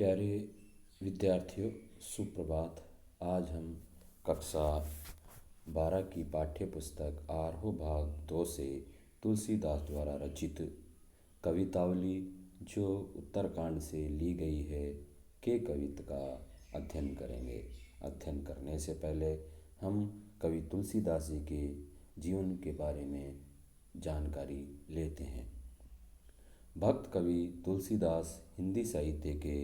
प्यारे विद्यार्थियों, सुप्रभात। आज हम कक्षा 12 की पाठ्य पुस्तक आरोह भाग 2 से तुलसीदास द्वारा रचित कवितावली जो उत्तरकांड से ली गई है के कविता का अध्ययन करेंगे। अध्ययन करने से पहले हम कवि तुलसीदास जी के जीवन के बारे में जानकारी लेते हैं। भक्त कवि तुलसीदास हिंदी साहित्य के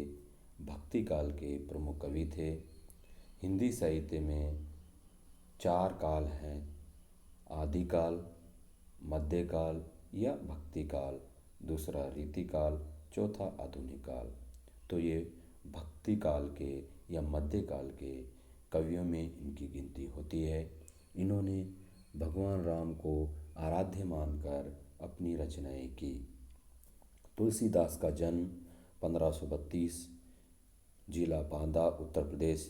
भक्ति काल के प्रमुख कवि थे। हिंदी साहित्य में 4 काल हैं: आदिकाल, मध्यकाल या भक्ति काल, दूसरा रीतिकाल, चौथा आधुनिक काल। तो ये भक्ति काल के या मध्यकाल के कवियों में इनकी गिनती होती है। इन्होंने भगवान राम को आराध्य मानकर अपनी रचनाएं की। तुलसीदास का जन्म 1532 जिला बांदा उत्तर प्रदेश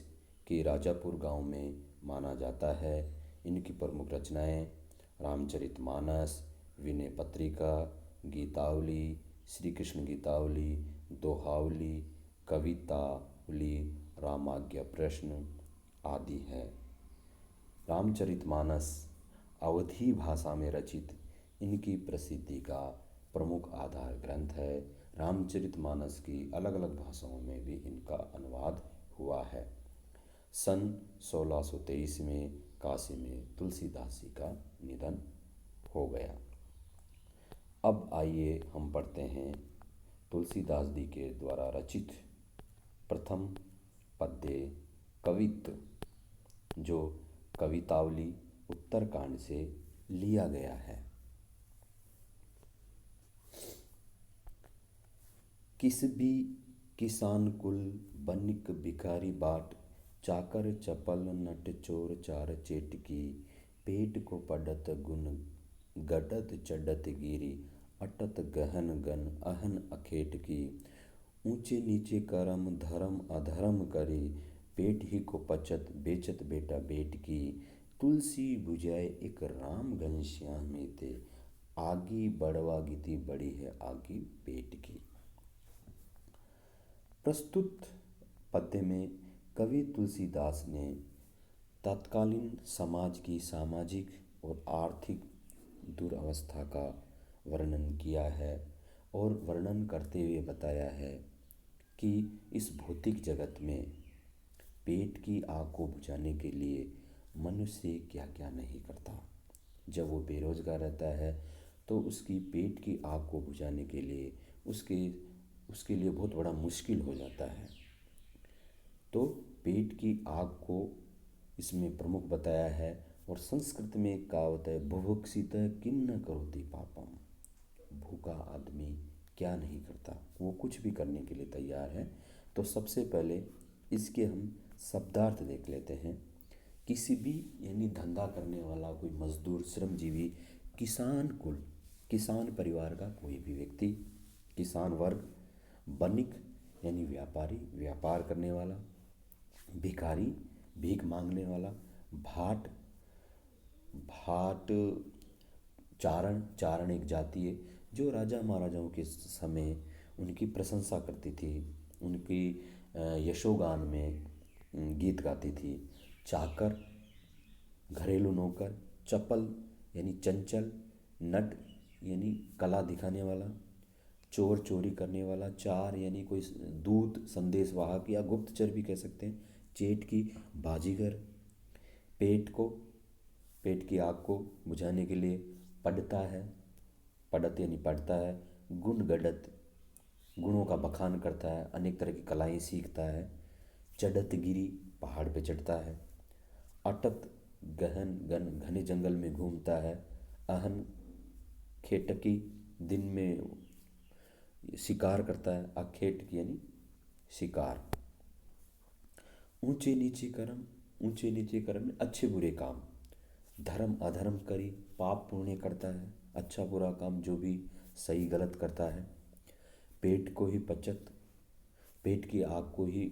के राजापुर गांव में माना जाता है। इनकी प्रमुख रचनाएं रामचरितमानस, विनय पत्रिका, गीतावली, श्री कृष्ण गीतावली, दोहावली, कवितावली, रामाज्ञा प्रश्न आदि है। रामचरितमानस अवधी भाषा में रचित इनकी प्रसिद्धि का प्रमुख आधार ग्रंथ है। रामचरितमानस की अलग अलग भाषाओं में भी इनका अनुवाद हुआ है। सन 1623 में काशी में तुलसीदास जी का निधन हो गया। अब आइए हम पढ़ते हैं तुलसीदास जी के द्वारा रचित प्रथम पद्य कवित्त जो कवितावली उत्तरकांड से लिया गया है। किस भी किसान कुल बनिक भिखारी बाट, चाकर चपल नट चोर चार चेटकी, पेट को पड़त गुन गडत चढ़त गिरी, अटत गहन गन अहन अखेट की, ऊंचे नीचे करम धर्म अधर्म करी, पेट ही को पचत बेचत बेटा बेट की, तुलसी बुझाए एक राम घनश्याम में ते, आगी बढ़वा गीती बड़ी है आगी पेट की। प्रस्तुत पद्य में कवि तुलसीदास ने तत्कालीन समाज की सामाजिक और आर्थिक दुर्अवस्था का वर्णन किया है और वर्णन करते हुए बताया है कि इस भौतिक जगत में पेट की आग को बुझाने के लिए मनुष्य क्या क्या नहीं करता। जब वो बेरोजगार रहता है तो उसकी पेट की आग को बुझाने के लिए उसके लिए बहुत बड़ा मुश्किल हो जाता है। तो पेट की आग को इसमें प्रमुख बताया है। और संस्कृत में एक कहावत है, बुभुक्षित किम न करोति पापम। भूखा आदमी क्या नहीं करता, वो कुछ भी करने के लिए तैयार है। तो सबसे पहले इसके हम शब्दार्थ देख लेते हैं। किसी भी यानी धंधा करने वाला कोई मजदूर श्रमजीवी, किसान कुल, किसान परिवार का कोई भी व्यक्ति, किसान वर्ग, बनिक यानी व्यापारी, व्यापार करने वाला, भिखारी, भीख मांगने वाला, भाट, भाट चारण, चारण एक जाति है जो राजा महाराजाओं के समय उनकी प्रशंसा करती थी, उनकी यशोगान में गीत गाती थी। चाकर घरेलू नौकर, चपल यानी चंचल, नट यानी कला दिखाने वाला, चोर चोरी करने वाला, चार यानी कोई दूत संदेश वाहक या गुप्तचर भी कह सकते हैं, चेट की बाजीगर, पेट की आग को बुझाने के लिए पढ़ता है, पढ़त यानी पढ़ता है, गुण गडत गुणों का बखान करता है, अनेक तरह की कलाएं सीखता है, चढ़त गिरी पहाड़ पे चढ़ता है, अटत गहन गन घने जंगल में घूमता है, अहन खेटकी दिन में शिकार करता है, अखेट यानी शिकार, ऊंचे नीचे कर्म में अच्छे बुरे काम, धर्म अधर्म करी पाप पुण्य करता है, अच्छा बुरा काम जो भी सही गलत करता है, पेट को ही पचत, पेट की आग को ही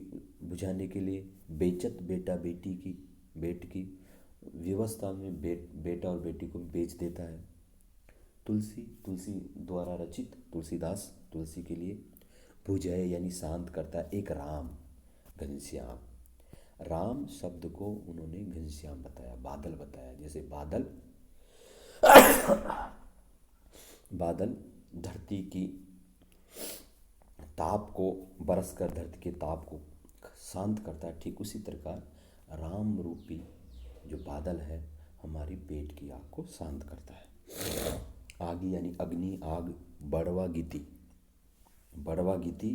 बुझाने के लिए बेचत बेटा बेट की व्यवस्था में बेटा और बेटी को बेच देता है। तुलसी द्वारा रचित तुलसीदास तुलसी के लिए भुजय यानी शांत करता है। एक राम, घनश्याम। राम शब्द को उन्होंने घनश्याम बताया, बादल बताया। जैसे बादल, बादल धरती की ताप को, बरस कर धरती के ताप को शांत करता है, ठीक उसी प्रकार राम रूपी जो बादल है हमारी पेट की आग को शांत करता है। आगी यानी अग्नि, आग। बड़वा गीति, बड़वा गीति,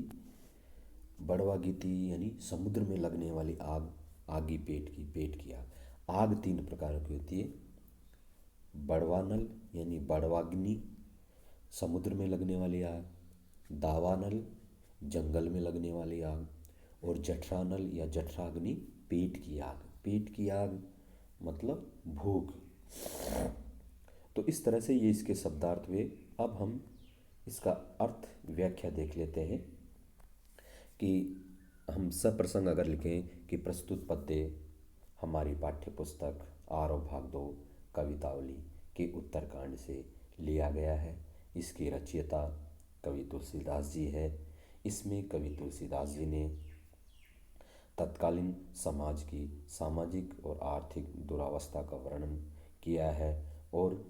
बड़वा गीति यानी समुद्र में लगने वाली आग। आगी पेट की आग। आग तीन प्रकार की होती है। बड़वानल यानी बड़वाग्नि, समुद्र में लगने वाली आग। दावानल, जंगल में लगने वाली आग। और जठरानल या जठराग्नि, पेट की आग। पेट की आग मतलब भूख। तो इस तरह से ये इसके शब्दार्थ हुए। अब हम इसका अर्थ व्याख्या देख लेते हैं कि हम सप्रसंग अगर लिखें कि प्रस्तुत पद्य हमारी पाठ्य पुस्तक आरव भाग 2 कवितावली के उत्तरकांड से लिया गया है। इसकी रचयिता कवि तुलसीदास जी है। इसमें कवि तुलसीदास जी ने तत्कालीन समाज की सामाजिक और आर्थिक दुरावस्था का वर्णन किया है और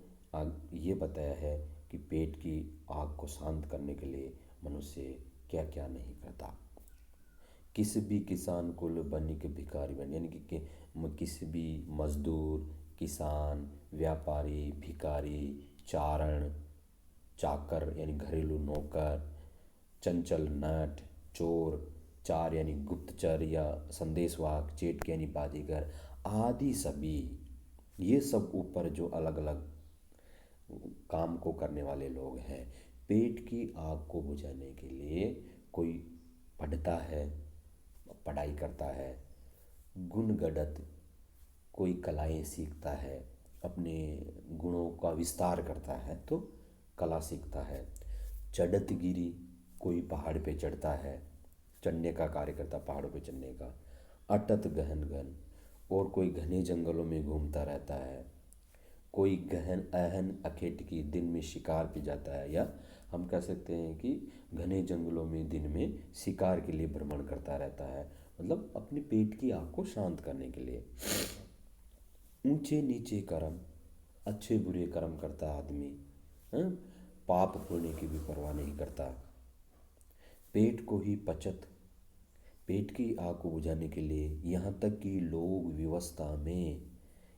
ये बताया है कि पेट की आग को शांत करने के लिए मनुष्य क्या क्या नहीं करता। किसी भी किसान कुल बनिक भिखारी बन, यानी कि किसी भी मजदूर, किसान, व्यापारी, भिखारी, चारण, चाकर यानी घरेलू नौकर, चंचल नट, चोर, चार यानी गुप्तचर या संदेशवाहक, चेट यानी बाजीगर आदि सभी, ये सब ऊपर जो अलग अलग काम को करने वाले लोग हैं, पेट की आग को बुझाने के लिए कोई पढ़ता है, पढ़ाई करता है, गुण गढ़त कोई कलाएं सीखता है, अपने गुणों का विस्तार करता है तो कला सीखता है। चढ़त गिरी कोई पहाड़ पे चढ़ता है, चढ़ने का कार्य करता, पहाड़ों पे चढ़ने का। अटत गहन घन, और कोई घने जंगलों में घूमता रहता है। कोई गहन अहन अखेट की दिन में शिकार पे जाता है, या हम कह सकते हैं कि घने जंगलों में दिन में शिकार के लिए भ्रमण करता रहता है, मतलब अपने पेट की आग को शांत करने के लिए। ऊंचे नीचे कर्म, अच्छे बुरे कर्म करता आदमी, हाँ, पाप पुण्य की भी परवाह नहीं करता। पेट को ही पचत, पेट की आग को बुझाने के लिए यहाँ तक कि लोग विवशता में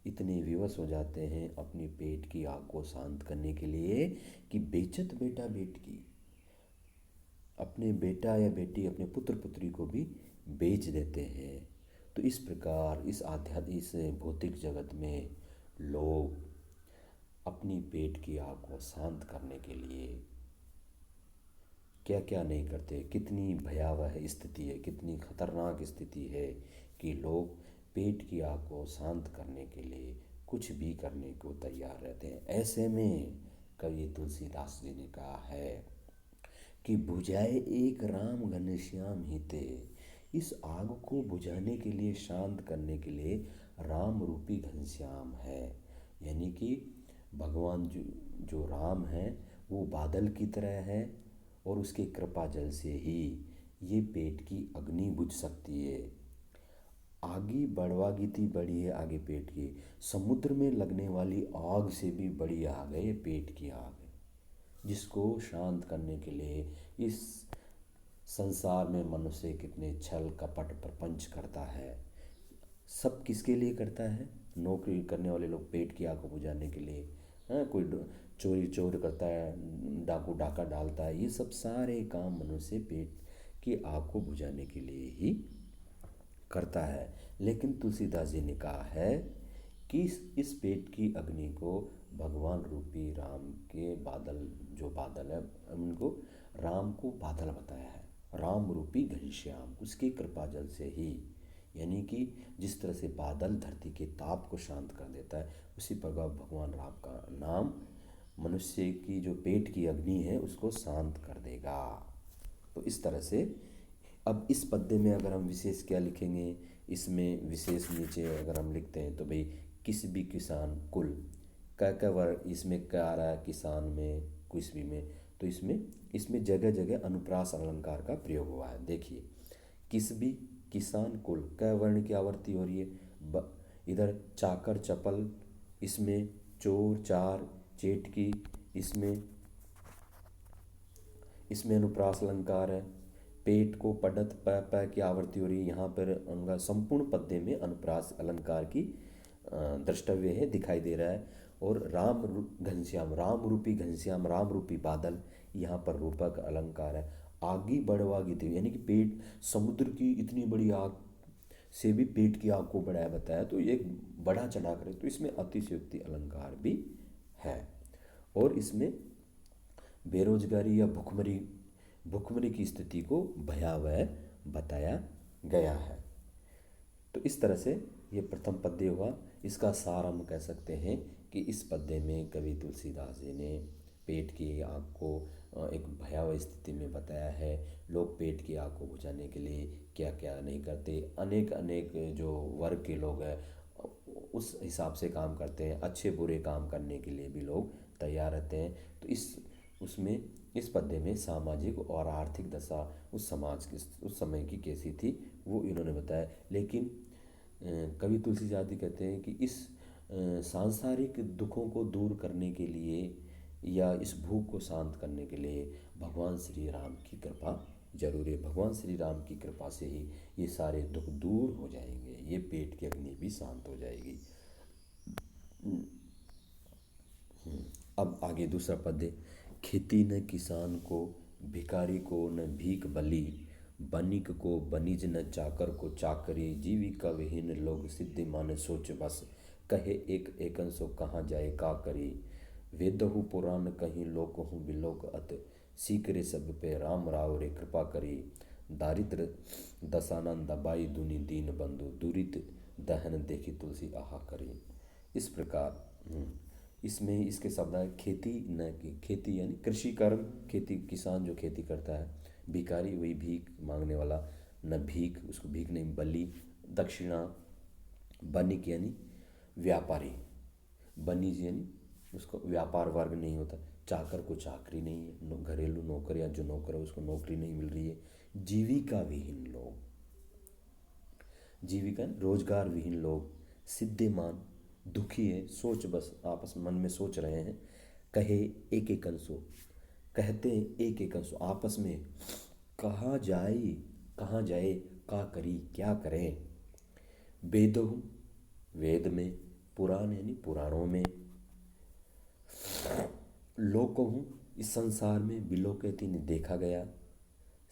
इतने विवश हो जाते हैं अपनी पेट की आग को शांत करने के लिए कि बेचत बेटा बेटी, अपने बेटा या बेटी, अपने पुत्र पुत्री को भी बेच देते हैं। तो इस प्रकार इस भौतिक जगत में लोग अपनी पेट की आग को शांत करने के लिए क्या क्या नहीं करते। कितनी भयावह स्थिति है, कितनी खतरनाक स्थिति है कि लोग पेट की आग को शांत करने के लिए कुछ भी करने को तैयार रहते हैं। ऐसे में कवि तुलसीदास जी ने कहा है कि बुझाए एक राम घनश्याम हिते, इस आग को बुझाने के लिए, शांत करने के लिए राम रूपी घनश्याम है। यानी कि भगवान जो राम है वो बादल की तरह है और उसके कृपा जल से ही ये पेट की अग्नि बुझ सकती है। आगी बड़वागीति बड़ी है आगे पेट की, समुद्र में लगने वाली आग से भी बड़ी आग है ये पेट की आग है, जिसको शांत करने के लिए इस संसार में मनुष्य कितने छल कपट प्रपंच करता है। सब किसके लिए करता है? नौकरी करने वाले लोग पेट की आग को बुझाने के लिए, हाँ, कोई चोर करता है, डाकू डाका डालता है, ये सब सारे काम मनुष्य पेट की आग को बुझाने के लिए ही करता है। लेकिन तुलसीदास जी ने कहा है कि इस पेट की अग्नि को भगवान रूपी राम के बादल, जो बादल है उनको राम को बादल बताया है, राम रूपी घनश्याम, उसकी कृपा जल से ही। यानी कि जिस तरह से बादल धरती के ताप को शांत कर देता है, उसी प्रकार भगवान राम का नाम मनुष्य की जो पेट की अग्नि है उसको शांत कर देगा। तो इस तरह से अब इस पद्य में अगर हम विशेष क्या लिखेंगे, इसमें विशेष नीचे अगर हम लिखते हैं तो भाई किसी भी किसान कुल क्या क्या वर्ग, इसमें क्या आ रहा है किसान में, किसी भी में, तो इसमें इसमें जगह जगह अनुप्रास अलंकार का प्रयोग हुआ है। देखिए, किस भी, किसान, कुल, क वर्ण की आवर्ती हो रही है। इधर चाकर, चपल, इसमें चोर, चार, चेटकी, इसमें इसमें अनुप्रास अलंकार है। पेट को पढ़त, प प की आवर्ती हो रही है। यहाँ पर उनका संपूर्ण पद्य में अनुप्रास अलंकार की द्रष्टव्य है, दिखाई दे रहा है। और घनश्याम, राम रूपी घनश्याम, राम रूपी बादल, यहाँ पर रूपक अलंकार है। आगी बढ़वा गीत, यानी कि पेट, समुद्र की इतनी बड़ी आग से भी पेट की आग को बढ़ाया बताया, तो ये एक बड़ा चढ़ा करे, तो इसमें अतिशयोक्ति अलंकार भी है। और इसमें बेरोजगारी या भुखमरी भुखमरी की स्थिति को भयावह बताया गया है। तो इस तरह से ये प्रथम पद्य हुआ। इसका सार हम कह सकते हैं कि इस पद्य में कवि तुलसीदास जी ने पेट की आग को एक भयावह स्थिति में बताया है। लोग पेट की आग को बुझाने के लिए क्या क्या नहीं करते, अनेक अनेक जो वर्ग के लोग हैं उस हिसाब से काम करते हैं, अच्छे बुरे काम करने के लिए भी लोग तैयार रहते हैं। तो उसमें इस पद्य में सामाजिक और आर्थिक दशा उस समाज की, उस समय की कैसी थी, वो इन्होंने बताया। लेकिन कवि तुलसीदास जी कहते हैं कि इस सांसारिक दुखों को दूर करने के लिए या इस भूख को शांत करने के लिए भगवान श्री राम की कृपा जरूर है। भगवान श्री राम की कृपा से ही ये सारे दुख दूर हो जाएंगे, ये पेट की अग्नि भी शांत हो जाएगी। अब आगे दूसरा पद्य। खेती न किसान को, भिखारी को न भीख बली, बनिक को बनिज न चाकर को चाकरी, जीविका विहीन लोग सिद्धि मान सोच बस, कहे एक एकन सो कहाँ जाए का करी, वेदहु पुराण कहीं लोक हूँ बिलोक अत, सीकरे सब पे राम राव रे कृपा करी, दारिद्र दशानन दबाई दुनि दीन बंधु, दुरित दहन देखी तुलसी आहा करी। इस प्रकार इसमें इसके शब्द है, खेती न की, खेती यानी कृषि कर्म, खेती किसान जो खेती करता है, भिखारी वही भीख मांगने वाला, न भीख, उसको भीख नहीं, बलि दक्षिणा, बनिक यानी व्यापारी, बनिज यानी उसको व्यापार वर्ग नहीं होता, चाकर को चाकरी नहीं है, घरेलू नौकर या जो नौकर है उसको नौकरी नहीं मिल रही है, जीविका विहीन लोग, जीविका रोजगार विहीन लोग, सिद्धिमान दुखी है, सोच बस आपस मन में सोच रहे हैं, कहे एक एक अंशो, कहते हैं एक एक अंशो आपस में, कहाँ जाए, कहाँ जाए, का करी क्या करें, वेदहु वेद में, पुराण यानी पुराणों में, लोकहु इस संसार में, बिलोकती ने देखा गया,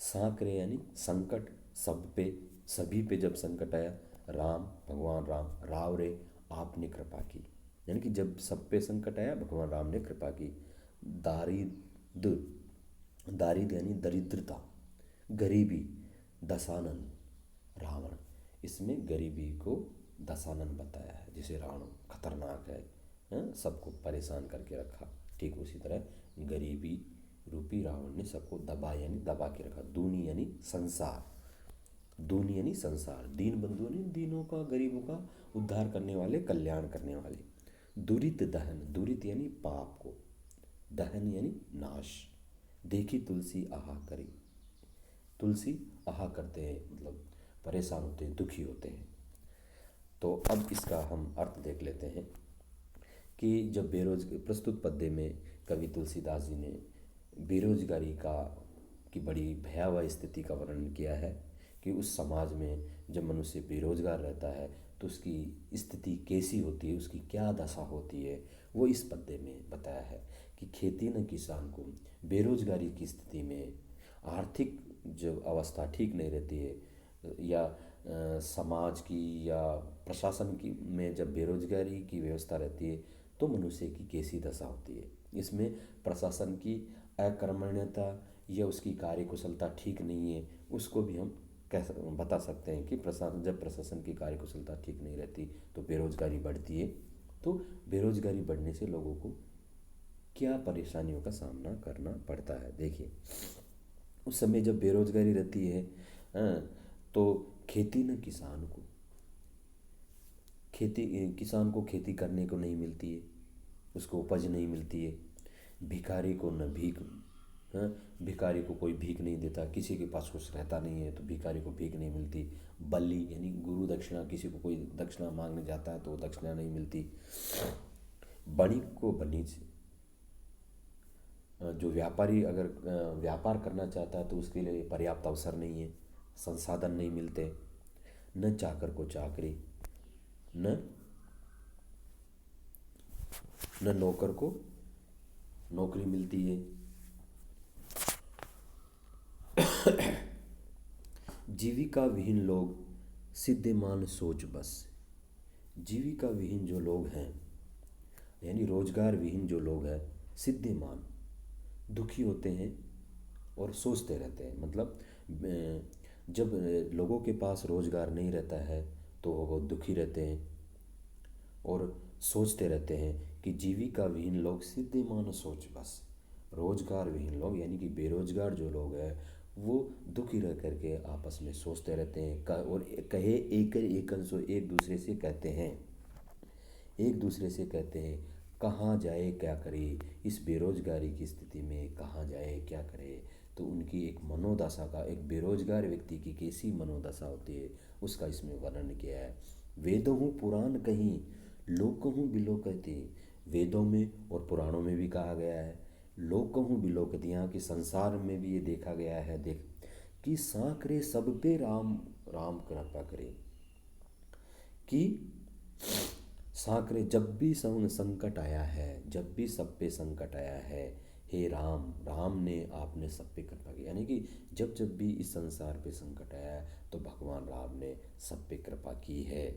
सांकरे यानी संकट, सब पे सभी पे जब संकट आया, राम भगवान राम, राव रे आपने कृपा की, यानी कि जब सब पे संकट आया भगवान राम ने कृपा की, दारिद दारिद यानी दरिद्रता, गरीबी, दशानन रावण, इसमें गरीबी को दशानन बताया है, जैसे रावण खतरनाक है, सबको परेशान करके रखा, ठीक उसी तरह गरीबी रूपी रावण ने सबको दबा यानी दबा के रखा। दूनी यानी संसार, दूनी यानी संसार, दीन बंधु यानी दीनों का, गरीबों का उद्धार करने वाले, कल्याण करने वाले। दुरित दहन, दुरित यानी पाप को, दहन यानी नाश, देखी तुलसी आहा करी, तुलसी आहा करते हैं मतलब परेशान होते हैं, दुखी होते हैं। तो अब इसका हम अर्थ देख लेते हैं कि जब प्रस्तुत पद्य में कवि तुलसीदास जी ने बेरोजगारी का की बड़ी भयावह स्थिति का वर्णन किया है कि उस समाज में जब मनुष्य बेरोजगार रहता है तो उसकी स्थिति कैसी होती है, उसकी क्या दशा होती है, वो इस पद्य में बताया है कि खेती न किसान को, बेरोजगारी की स्थिति में, आर्थिक जब अवस्था ठीक नहीं रहती है या समाज की या प्रशासन की में जब बेरोजगारी की व्यवस्था रहती है तो मनुष्य की कैसी दशा होती है। इसमें प्रशासन की अकर्मण्यता या उसकी कार्यकुशलता ठीक नहीं है, उसको भी हम बता सकते हैं कि जब प्रशासन की कार्यकुशलता ठीक नहीं रहती तो बेरोजगारी बढ़ती है। तो बेरोजगारी बढ़ने से लोगों को क्या परेशानियों का सामना करना पड़ता है। देखिए, उस समय जब बेरोजगारी रहती है तो खेती न किसान को, खेती किसान को खेती करने को नहीं मिलती है, उसको उपज नहीं मिलती है, भिखारी को न भीख हाँ, भिखारी को कोई भीख नहीं देता, किसी के पास कुछ रहता नहीं है तो भिखारी को भीख नहीं मिलती। बलि यानी गुरु दक्षिणा, किसी को कोई दक्षिणा मांगने जाता है तो दक्षिणा नहीं मिलती। वणिक को वणिज, जो व्यापारी अगर व्यापार करना चाहता है तो उसके लिए पर्याप्त अवसर नहीं है, संसाधन नहीं मिलते। न चाकर को चाकरी, न न नौकर को नौकरी मिलती है। जीविका विहीन लोग सिद्धिमान सोच बस। जीविका विहीन जो लोग हैं, यानी रोजगार विहीन जो लोग हैं, सिद्धिमान दुखी होते हैं और सोचते रहते हैं। मतलब जब लोगों के पास रोजगार नहीं रहता है तो वो बहुत दुखी रहते हैं और सोचते रहते हैं कि जीविका विहीन लोग सिद्धिमान सोच बस। रोजगार विहीन लोग यानी कि बेरोजगार जो लोग हैं वो दुखी रह करके आपस में सोचते रहते हैं और कहे एक सो एक दूसरे से कहते हैं, एक दूसरे से कहते हैं कहाँ जाए क्या करे, इस बेरोजगारी की स्थिति में कहाँ जाए क्या करे। तो उनकी एक मनोदशा का, एक बेरोजगार व्यक्ति की कैसी मनोदशा होती है उसका इसमें वर्णन किया है। वेदों पुराण कहीं लोक कहूँ बिलोकति। वेदों में और पुराणों में भी कहा गया है लोक कहूँ बिलोकति, यहाँ के संसार में भी ये देखा गया है। देख कि सांकरे सब पे राम राम कृपा करे, कि सांकरे जब भी संकट आया है, जब भी सब पे संकट आया है, हे राम, राम ने आपने सब पे कृपा की। यानी कि जब जब भी इस संसार पे संकट आया है तो भगवान राम ने सब पे कृपा की है।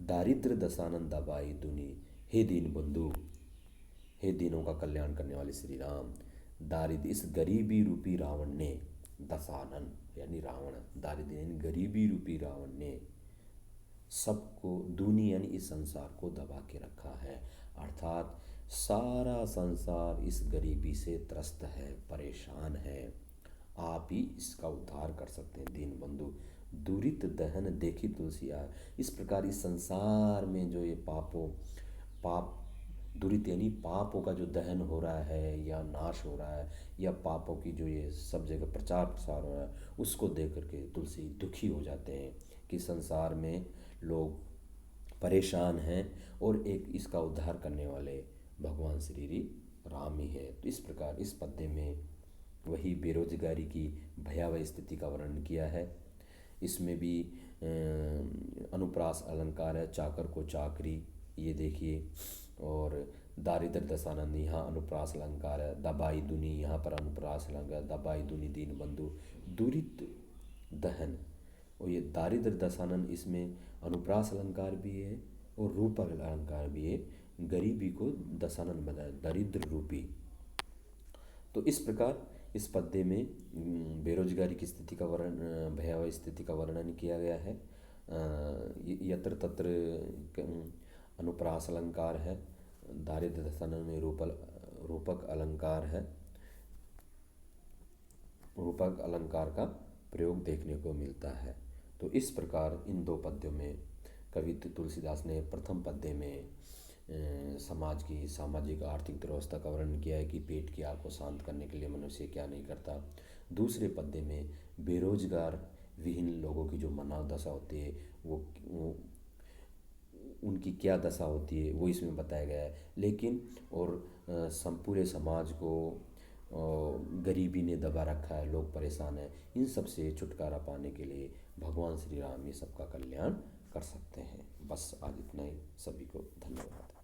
दारिद्र दशानंद दबाई दुनी, हे दीन बंधु, हे दीनों का कल्याण करने वाले श्री राम। दारिद्र इस गरीबी रूपी रावण ने, दशानन यानी रावण, दारिद्र यानी गरीबी रूपी रावण ने सबको, दुनिया यानी इस संसार को दबा के रखा है। अर्थात सारा संसार इस गरीबी से त्रस्त है, परेशान है। आप ही इसका उद्धार कर सकते हैं दीन बंधु। दुरित दहन देखी तुलसिया। इस प्रकार इस संसार में जो ये पाप दुरित यानी पापों का जो दहन हो रहा है या नाश हो रहा है, या पापों की जो ये सब जगह प्रचार प्रसार हो रहा है, उसको देख करके तुलसी दुखी हो जाते हैं कि संसार में लोग परेशान हैं और एक इसका उद्धार करने वाले भगवान श्री राम ही है। तो इस प्रकार इस पद्य में वही बेरोजगारी की भयावह स्थिति का वर्णन किया है। इसमें भी अनुप्रास अलंकार है, चाकर को चाकरी, ये देखिए। और दारिद्र दशानंद, यहाँ अनुप्रास अलंकार है। दबाई दुनी, यहाँ पर अनुप्रास अलंकार, दबाई दुनी दीन बंधु। दुरित दहन, और ये दारिद्र दशानंद, इसमें अनुप्रास अलंकार भी है और रूपक अलंकार भी है। गरीबी को दशानंद बनाया, दरिद्र रूपी। तो इस प्रकार इस पद्य में बेरोजगारी की स्थिति का वर्णन, भयावह स्थिति का वर्णन किया गया है। यत्र तत्र अनुप्रास अलंकार है, दारिद्र दशानंद में रूपक अलंकार है, रूपक अलंकार का प्रयोग देखने को मिलता है। तो इस प्रकार इन दो पद्यों में कवि तुलसीदास ने प्रथम पद्य में समाज की सामाजिक आर्थिक दुर्वस्था का वर्णन किया है कि पेट की आग को शांत करने के लिए मनुष्य क्या नहीं करता। दूसरे पद्य में बेरोजगार विहीन लोगों की जो मनोदशा होती है वो उनकी क्या दशा होती है वो इसमें बताया गया है। लेकिन और पूरे समाज को गरीबी ने दबा रखा है, लोग परेशान हैं, इन सब से छुटकारा पाने के लिए भगवान श्री राम ये सबका कल्याण कर सकते हैं। बस आज इतना ही। सभी को धन्यवाद।